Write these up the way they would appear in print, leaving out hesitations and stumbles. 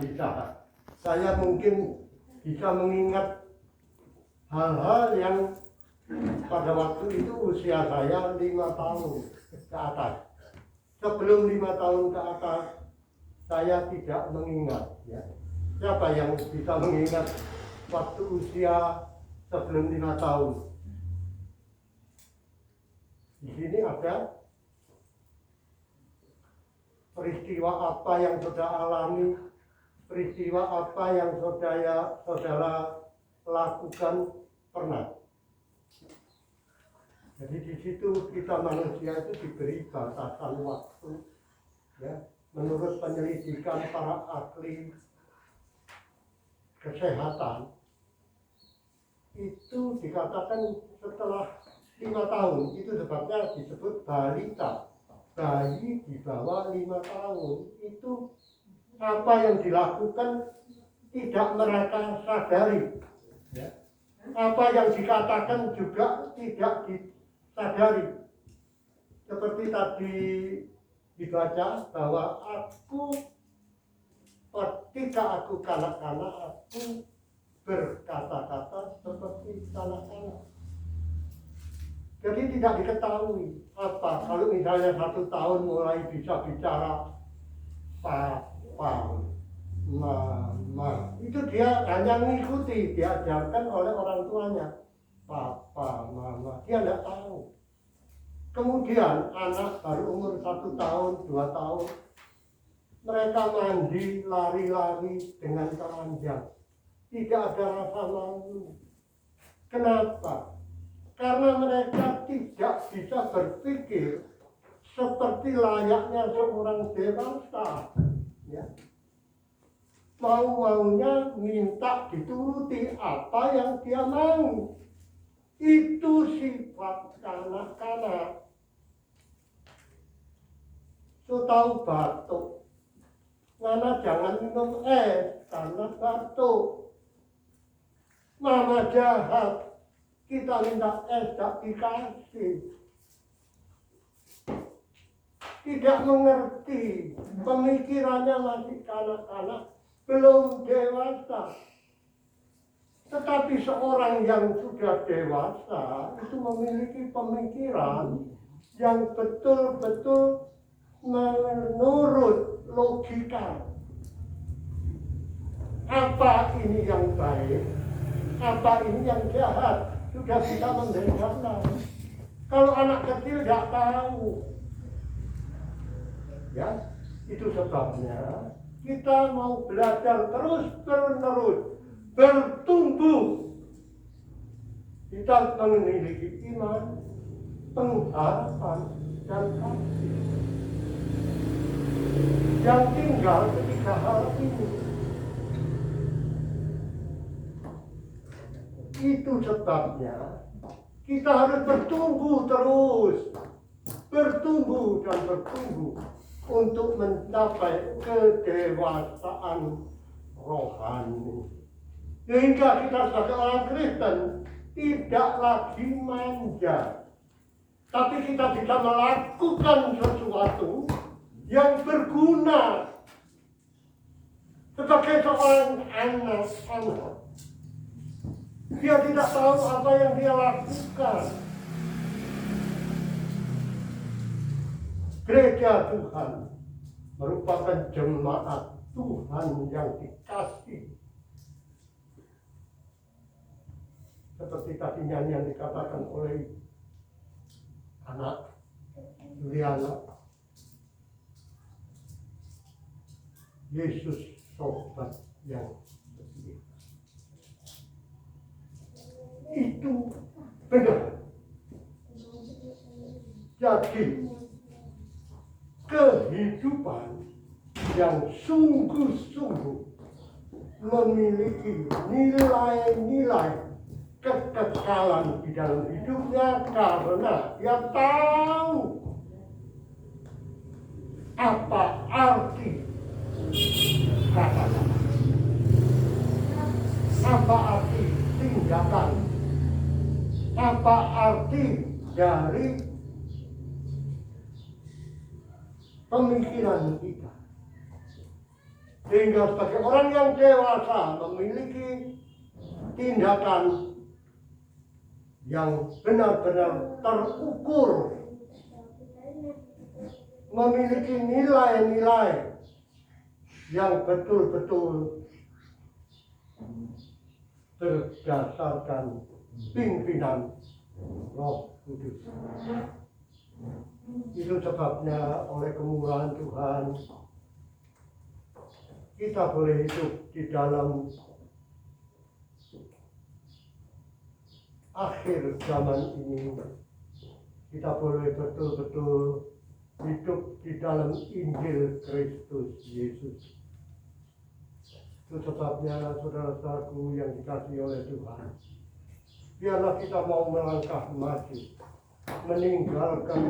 bisa. Saya mungkin bisa mengingat hal-hal yang pada waktu itu usia saya 5 tahun ke atas. Sebelum 5 tahun ke atas, saya tidak mengingat. Ya. Siapa yang bisa mengingat waktu usia sebelum 5 tahun? Di sini ada peristiwa apa yang saudara alami, peristiwa apa yang saudara lakukan pernah. Jadi di situ kita manusia itu diberi batasan waktu, ya, menurut penyelidikan para ahli kesehatan itu dikatakan setelah 5 tahun, itu sebabnya disebut balita, bayi di bawah 5 tahun. Itu apa yang dilakukan tidak mereka sadari, ya. Apa yang dikatakan juga tidak disadari. Seperti tadi dibaca bahwa ketika aku kanak-kanak, aku berkata-kata seperti kanak-kanak. Jadi tidak diketahui apa. Kalau misalnya 1 tahun mulai bisa bicara papa, mama, itu dia hanya mengikuti, diajarkan oleh orang tuanya. Papa, mama, dia tidak tahu. Kemudian anak baru umur 1 tahun, 2 tahun, mereka mandi, lari-lari dengan telanjang. Tidak ada rasa malu. Kenapa? Karena mereka tidak bisa berpikir seperti layaknya seorang dewasa. Ya. Mau-maunya minta dituruti apa yang dia mau. Itu sifat kanak-kanak. So tahu batuk. Nana jangan minum es karena batuk. Mama jahat. Kita minta es tak dikasih. Tidak mengerti. Pemikirannya masih kanak-kanak. Belum dewasa. Tetapi seorang yang sudah dewasa itu memiliki pemikiran yang betul-betul menurut logika. Apa ini yang baik? Apa ini yang jahat? Sudah bisa membedakan. Kalau anak kecil tidak tahu. Ya, itu sebabnya kita mau belajar terus-menerus, bertumbuh. Kita memiliki iman, pengharapan, dan kasih. Yang tinggal ketika hal ini. Itu sebabnya kita harus bertumbuh terus. Bertumbuh dan bertumbuh untuk mencapai kedewasaan rohani. Sehingga kita sebagai orang Kristen tidak lagi manja. Tapi kita bisa melakukan sesuatu yang berguna sebagai seorang anak-anak. Dia tidak tahu apa yang dia lakukan. Gereja Tuhan merupakan jemaat Tuhan yang dikasih. Seperti tadi yang dikatakan oleh anak Juliana. Yesus sobat yang setia. Itu benar. Jadi kehidupan yang sungguh-sungguh memiliki nilai-nilai kekekalan di dalam hidupnya karena dia tahu apa arti kata-kata, apa arti tindakan, apa arti dari pemikiran kita. Sehingga sebagai orang yang dewasa memiliki tindakan yang benar-benar terukur, memiliki nilai-nilai yang betul-betul berdasarkan pimpinan Roh Kudus. Itu sebabnya oleh kemurahan Tuhan kita boleh hidup di dalam akhir zaman ini. Kita boleh betul-betul hidup di dalam Injil Kristus Yesus. Itu sebabnya saudara-saudaraku yang dikasihi oleh Tuhan, biarlah kita mau melangkah maju, meninggalkan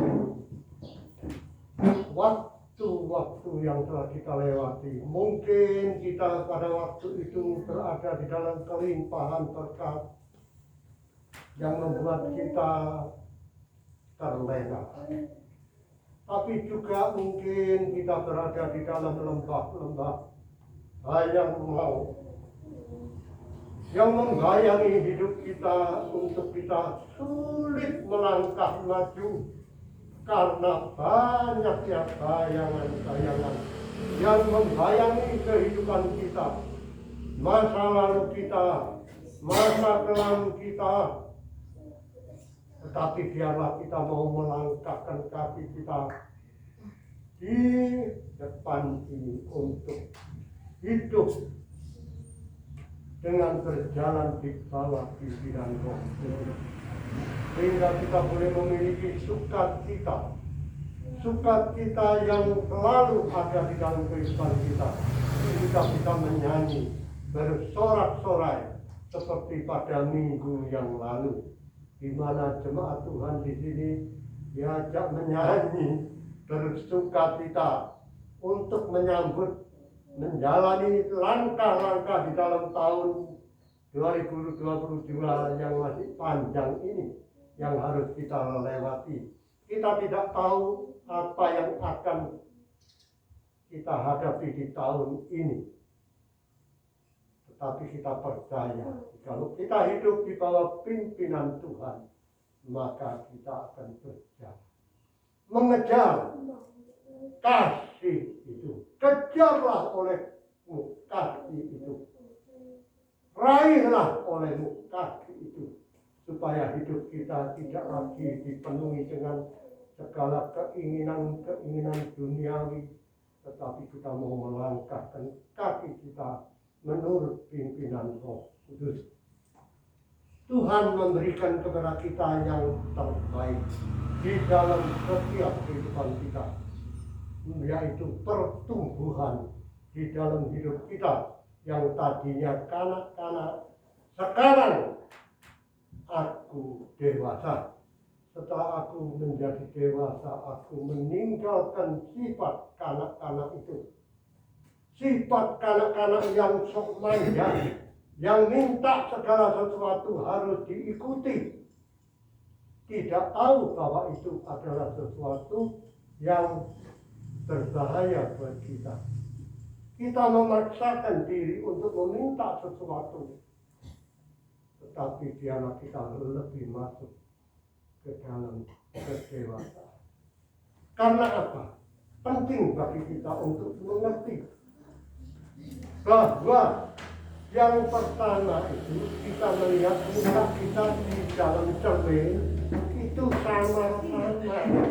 waktu-waktu yang telah kita lewati. Mungkin kita pada waktu itu berada di dalam kelimpahan berkat yang membuat kita terlena. Tapi juga mungkin kita berada di dalam lembah-lembah yang mau, yang membayangi hidup kita untuk kita sulit melangkah maju karena banyaknya bayangan-bayangan yang membayangi kehidupan kita, masa lalu kita, masa kelam kita. Tetapi biarlah kita mau melangkahkan kaki kita di depan ini untuk hidup dengan berjalan di bawah pimpinan Roh Kudus, sehingga kita boleh memiliki sukacita yang selalu ada di dalam kehidupan kita. Kita bisa menyanyi bersorak-sorai seperti pada minggu yang lalu, di mana jemaat Tuhan di sini diajak menyanyi bersukacita untuk menjalani langkah-langkah di dalam tahun 2022 yang masih panjang ini, yang harus kita lewati. Kita tidak tahu apa yang akan kita hadapi di tahun ini, tetapi kita percaya kalau kita hidup di bawah pimpinan Tuhan, maka kita akan berjalan mengejar kasih itu. Kejarlah olehmu kasih itu, raihlah olehmu kasih itu, supaya hidup kita tidak lagi dipenuhi dengan segala keinginan duniawi, tetapi kita mau melangkahkan kaki kita menurut pimpinan Roh Kudus. Tuhan memberikan kepada kita yang terbaik di dalam setiap kehidupan kita, yaitu pertumbuhan di dalam hidup kita yang tadinya kanak-kanak, sekarang aku dewasa. Setelah aku menjadi dewasa, aku meninggalkan sifat kanak-kanak itu. Sifat kanak-kanak yang sok manja, yang minta segala sesuatu harus diikuti, tidak tahu bahwa itu adalah sesuatu yang berbahaya buat kita. Kita memaksakan diri untuk meminta sesuatu, tetapi biarlah kita lebih masuk ke dalam kedewasaan. Karena apa? Penting bagi kita untuk mengerti bahwa yang pertama itu kita melihat muka kita di dalam cermin itu samar-samar,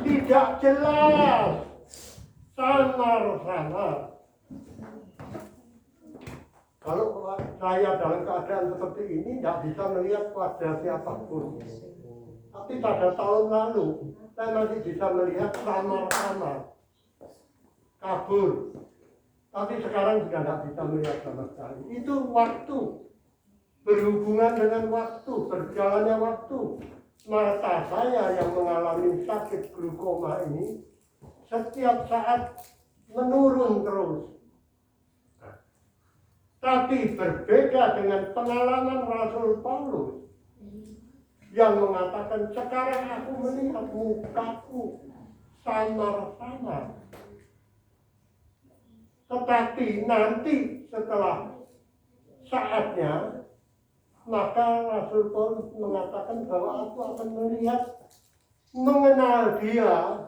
tidak jelas, samar-samar. Kalau saya dalam keadaan seperti ini tidak bisa melihat wajah siapapun. Tapi pada tahun lalu saya masih bisa melihat samar-samar, kabur. Tapi sekarang sudah tidak bisa melihat sama sekali. Itu waktu, berhubungan dengan waktu, berjalannya waktu. Mata saya yang mengalami sakit glaukoma ini setiap saat menurun terus. Tapi berbeda dengan pengalaman Rasul Paulus yang mengatakan, sekarang aku melihat mukaku samar-samar. Tetapi nanti setelah saatnya, maka Rasul Paulus mengatakan bahwa aku akan mengenal dia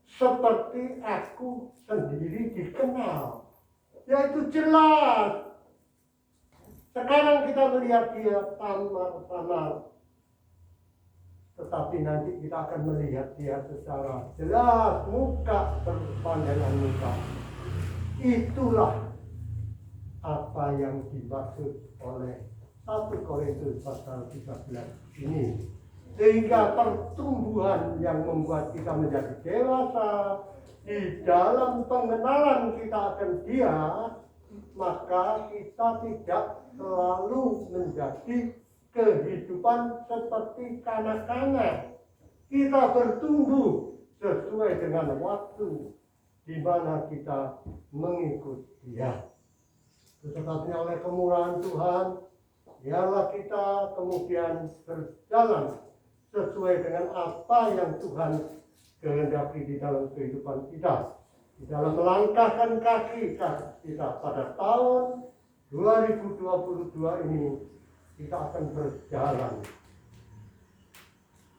seperti aku sendiri dikenal. Yaitu jelas. Sekarang kita melihat dia samar-samar. Tetapi nanti kita akan melihat dia secara jelas, muka berpandangan muka. Itulah apa yang dimaksud oleh 1 Korintus pasal 13 ini. Sehingga pertumbuhan yang membuat kita menjadi dewasa di dalam pengenalan kita akan dia, maka kita tidak selalu menjadi kehidupan seperti kanak-kanak. Kita bertumbuh sesuai dengan waktu di mana kita mengikut dia. Tetapi oleh kemurahan Tuhan, biarlah kita kemudian berjalan sesuai dengan apa yang Tuhan kehendaki di dalam kehidupan kita. Di dalam melangkahkan kaki kita pada tahun 2022 ini, kita akan berjalan.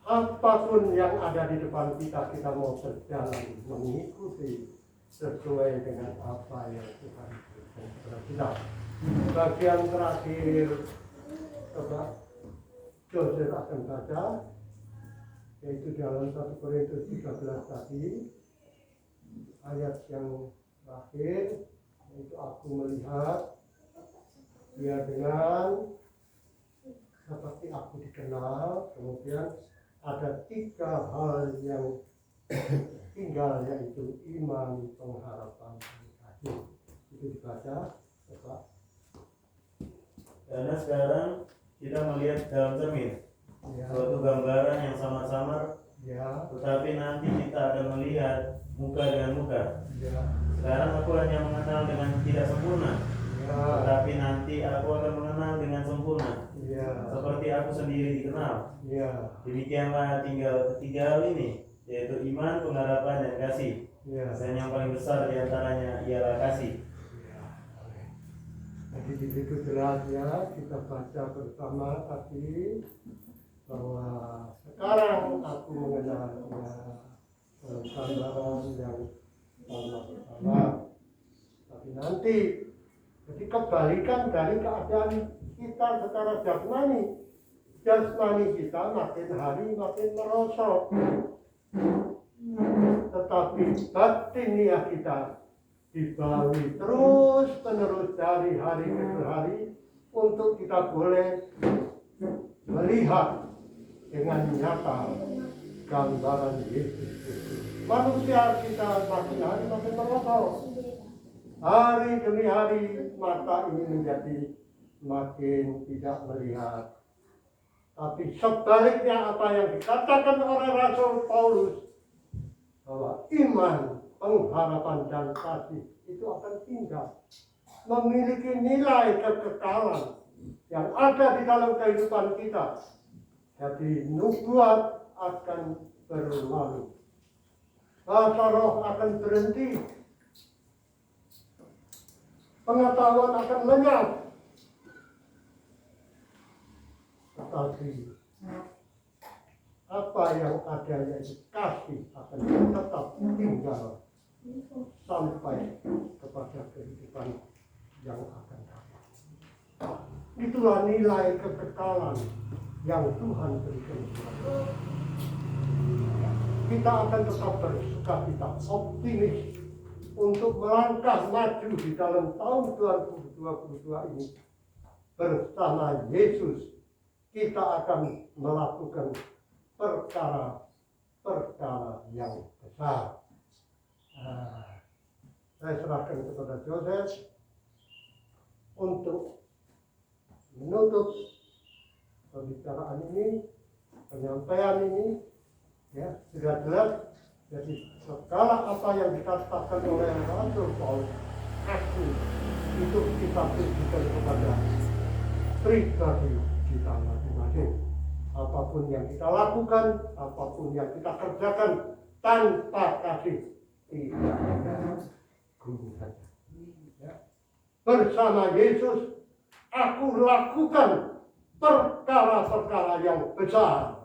Apapun yang ada di depan kita, kita mau berjalan mengikuti sesuai dengan apa yang Tuhan berikan kepada kita. Bagian terakhir, coba Joseph akan baca, yaitu dalam 1 Korintus 13 tadi, ayat yang terakhir, yaitu aku melihat dia dengan seperti aku dikenal. Kemudian ada 3 hal yang tinggal, yaitu iman, pengharapan, dan kasih. Itu dibaca, coba. Karena sekarang kita melihat dalam cermin, suatu gambaran yang samar-samar, tetapi nanti kita akan melihat muka dengan muka. Sekarang aku hanya mengenal dengan tidak sempurna, tetapi nanti aku akan mengenal dengan sempurna, seperti aku sendiri dikenal. Demikianlah tinggal 3 hal ini, yaitu iman, pengharapan, dan kasih. Dan yang paling besar diantaranya ialah kasih. Jadi di situ jelas ya, kita baca bersama tadi bahwa sekarang aku mengenalnya dalam gambaran yang sama-sama. Tapi nanti, jadi kebalikan dari keadaan kita secara jasmani. Jasmani kita makin hari makin merosot. Tetapi batiniah kita dibalui terus menerus dari hari ke hari untuk kita boleh melihat dengan nyata gambaran Yesus Kristus. Manusia kita makin hari makin merosot. Hari demi hari mata ini menjadi makin tidak melihat. Tapi sebaliknya apa yang dikatakan oleh Rasul Paulus, bahwa iman, pengharapan, dan kasih itu akan tinggal, memiliki nilai kekekalan yang ada di dalam kehidupan kita. Jadi nubuat akan berlalu, bahasa roh akan berhenti, pengetahuan akan lenyap. Tetapi apa yang ada, yaitu kasih, akan tetap tinggal sampai kepada kehidupan yang akan datang. Itulah nilai kekekalan yang Tuhan berikan kepada kita. Kita akan tetap bersukacita, optimis untuk melangkah maju di dalam tahun 2022 ini bersama Yesus. Kita akan melakukan perkara-perkara yang besar. Saya serahkan kepada Joseph untuk menutup pembicaraan ini, penyampaian ini, ya sudah jelas. Jadi segala apa yang dikatakan oleh Rasul Paulus, aku itu kita tujukan kepada pribadi kita masing-masing. Apapun yang kita lakukan, apapun yang kita kerjakan tanpa kasih, tidak ada gunanya. bersama Yesus, aku lakukan perkara-perkara yang besar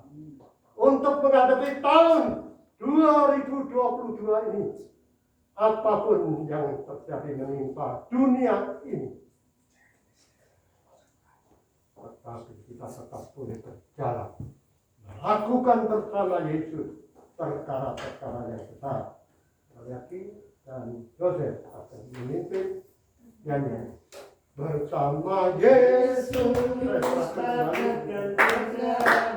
untuk menghadapi tahun 2022 ini. Apapun yang terjadi menimpa dunia ini, tetapi kita tetap boleh berjalan melakukan bersama Yesus perkara-perkara yang besar. Yakin dan Joseph akan memimpin nyanyian bersama Yesus.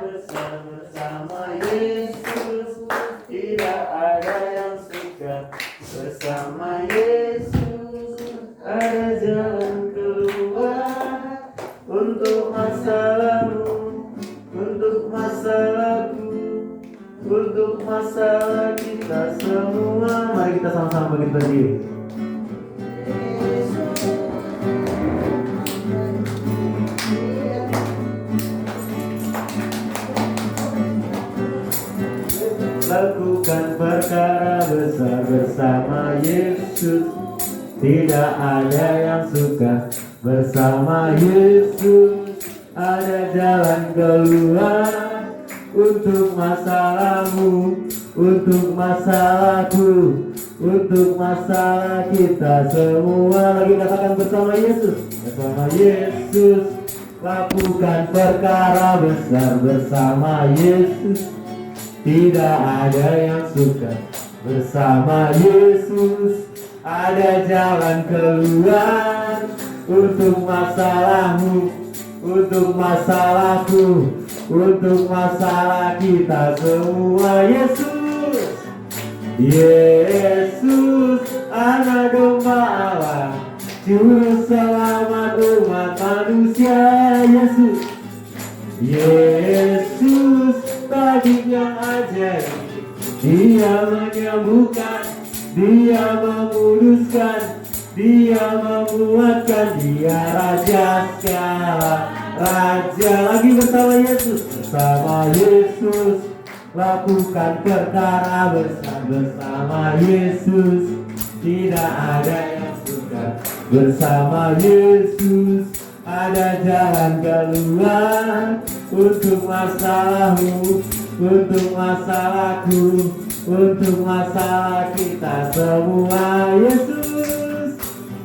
Bersama Yesus, tidak ada yang suka. Bersama Yesus ada jalan keluar untuk masalahmu, untuk masalahku, untuk masalah kita semua. Mari kita sama-sama bangkit berdiri. Lakukan perkara besar bersama Yesus. Tidak ada yang suka. Bersama Yesus ada jalan keluar untuk masalahmu, untuk masalahku, untuk masalah kita semua. Lagi katakan bersama Yesus. Bersama Yesus lakukan perkara besar bersama Yesus. Tidak ada yang suka. Bersama Yesus ada jalan keluar untuk masalahmu, untuk masalahku, untuk masalah kita semua. Yesus, Yesus, Anak Domba Allah, Juru Selamat umat manusia. Yesus, Yesus, tabib yang ajaib. Dia menyembuhkan, Dia memuduskan, Dia menguatkan. Dia Raja segala Raja. Lagi bersama Yesus. Bersama Yesus lakukan perkara besar. Bersama Yesus tidak ada yang suka. Bersama Yesus ada jalan keluar untuk masalahmu, untuk masalahku, untuk masalah kita semua. Yesus,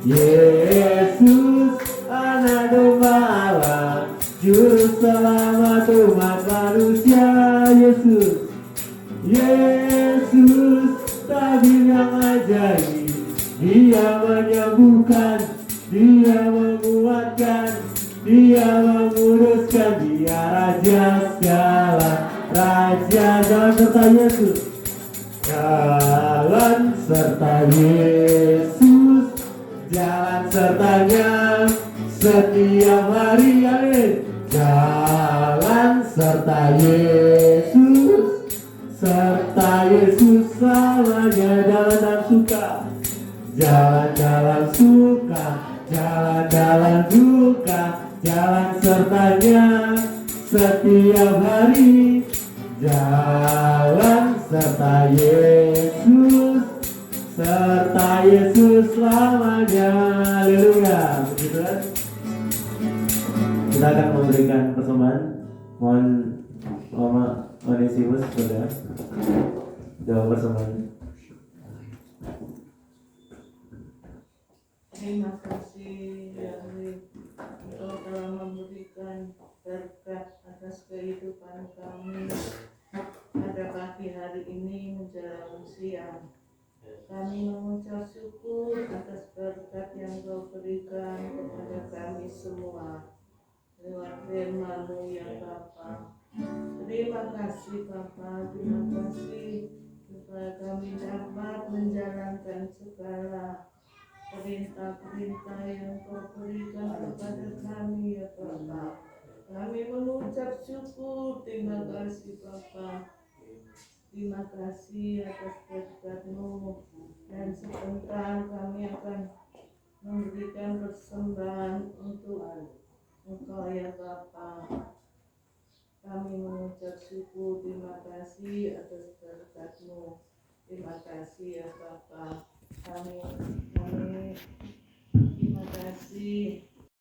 Yesus, Anak Domba Allah, Juru Selamat umat manusia. Yesus, Yesus, tabib yang ajaib. Dia menyembuhkan, Dia menguatkan, Dia menguruskan. Dia Raja segala Raja. Jalan serta Yesus, jalan serta Yesus, jalan sertanya setiap hari. Amin. Jalan serta Yesus, serta Yesus selamanya. Jalan suka, jalan-jalan suka, jalan-jalan duka, jalan sertanya setiap hari. Jalan serta Yesus, serta Yesus selamanya. Haleluya. Begitu kan? Kita akan memberikan persembahan. Mohon Mama Onesimus saudara jawab persembahan. Terima kasih ya Engkau telah memberikan berkat atas kehidupan kami pada pagi hari ini menjelang siang. Kami mengucap syukur atas berkat yang Kau berikan kepada kami semua lewat firman-Mu ya Bapa. Terima kasih Bapa, terima kasih supaya kami dapat menjalankan segala perintah-perintah yang Kau berikan kepada kami ya Bapa. Kami mengucap syukur, terima kasih Bapa. Terima kasih atas berkat-Mu. Dan sebentar kami akan memberikan persembahan untuk Engkau ya Bapa. Kami mengucap syukur, terima kasih atas berkat-Mu. Terima kasih ya Bapa. Kami terima kasih kasih